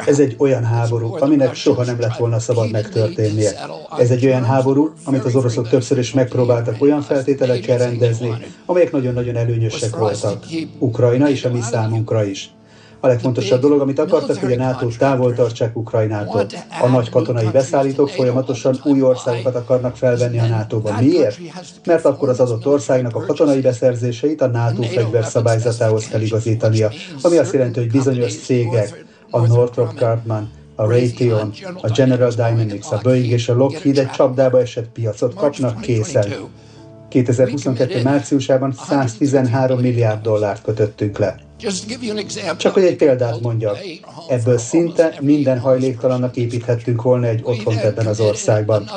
Ez egy olyan háború, aminek soha nem lett volna szabad megtörténnie. Ez egy olyan háború, amit az oroszok többször is megpróbáltak olyan feltételekkel rendezni, amelyek nagyon-nagyon előnyösek voltak. Ukrajna és a mi számunkra is. A legfontosabb dolog, amit akartak, hogy a NATO távol tartsák Ukrajnától. A nagy katonai beszállítók folyamatosan új országokat akarnak felvenni a NATO-ban. Miért? Mert akkor az adott országnak a katonai beszerzéseit a NATO fegyverszabályzatához kell igazítania, ami azt jelenti, hogy bizonyos cégek, a Northrop Grumman, a Raytheon, a General Dynamics, a Boeing és a Lockheed egy csapdába esett piacot kapnak készen. 2022. márciusában 113 milliárd dollárt kötöttünk le. Csak hogy egy példát mondjak, ebből szinte minden hajléktalannak építhettünk volna egy otthont ebben az országban.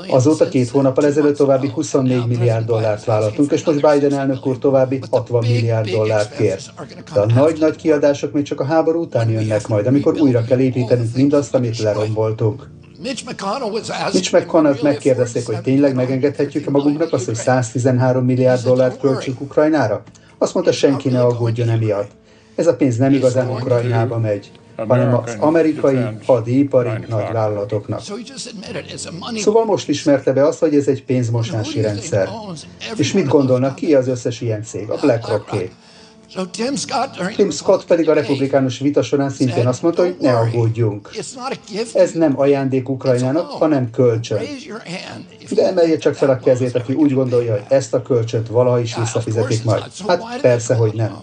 Azóta 2 hónappal ezelőtt további 24 milliárd dollárt vállaltunk, és most Biden elnök úr további 60 milliárd dollárt kér. De a nagy-nagy kiadások még csak a háború után jönnek majd, amikor újra kell építenünk mindazt, amit leromboltunk. Mitch McConnell-t megkérdezték, hogy tényleg megengedhetjük-e magunknak azt, hogy 113 milliárd dollárt költsünk Ukrajnára? Azt mondta, senki ne aggódjon emiatt. Ez a pénz nem igazán Ukrajnába megy, hanem az amerikai hadipari nagyvállalatoknak. Szóval most ismerte be azt, hogy ez egy pénzmosási rendszer. És mit gondolnak, ki az összes ilyen cég? A BlackRock-é. Tim Scott pedig a republikánus vita során szintén azt mondta, hogy ne aggódjunk. Ez nem ajándék Ukrajnának, hanem kölcsön. De emelje csak fel a kezét, aki úgy gondolja, hogy ezt a kölcsönt valaha is visszafizetik majd. Hát persze, hogy nem.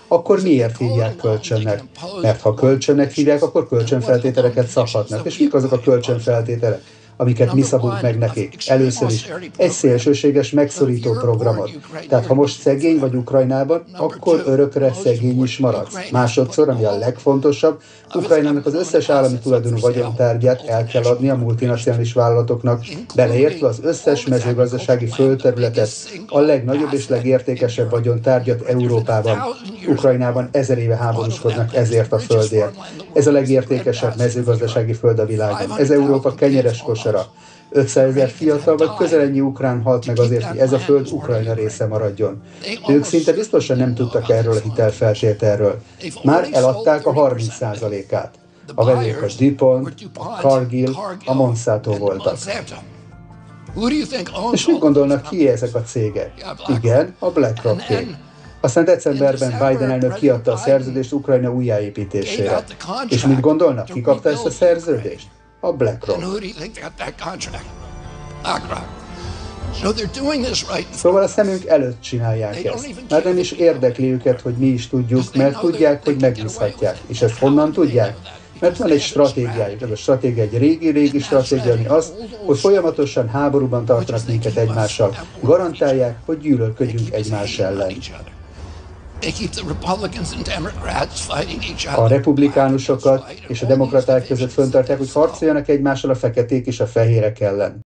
Akkor miért hívják kölcsönnek? Mert ha kölcsönnek hívják, akkor kölcsönfeltételeket szabhatnak. És mik azok a kölcsönfeltételek, amiket mi szabunk meg nekik? Először is egy szélsőséges megszorító programot. Tehát ha most szegény vagy Ukrajnában, akkor örökre szegény is maradsz. Másodszor, ami a legfontosabb, Ukrajnának az összes állami tulajdonú vagyontárgyát el kell adni a multinacionális vállalatoknak, beleértve az összes mezőgazdasági földterületet, a legnagyobb és legértékesebb vagyontárgyat Európában. Ukrajnában 1000 éve háborúskodnak ezért a földért. Ez a legértékesebb mezőgazdasági föld a világon. Ez Európa kenyeres kosara. 500 000 fiatal vagy közel ennyi ukrán halt meg azért, hogy ez a föld Ukrajna része maradjon. Ők szinte biztosan nem tudtak erről a hitelfeltételről. Már eladták a 30%-át. A vevők a DuPont, a Cargill, a Monsanto voltak. És mit gondolnak, ki ezek a cégek? Igen, a BlackRock-é. Aztán decemberben Biden elnök kiadta a szerződést Ukrajna újjáépítésére. És mit gondolnak, ki kapta ezt a szerződést? A BlackRock. Szóval a szemünk előtt csinálják ezt. Már nem is érdekli őket, hogy mi is tudjuk, mert tudják, hogy megbízhatják. És ezt honnan tudják? Mert van egy stratégiájuk. Ez a stratégia egy régi stratégia, ami az, hogy folyamatosan háborúban tartanak minket egymással. Garantálják, hogy gyűlölködjünk egymás ellen. A republikánusokat és a demokraták között fenntartják, hogy harcoljanak egymással a feketék és a fehérek ellen.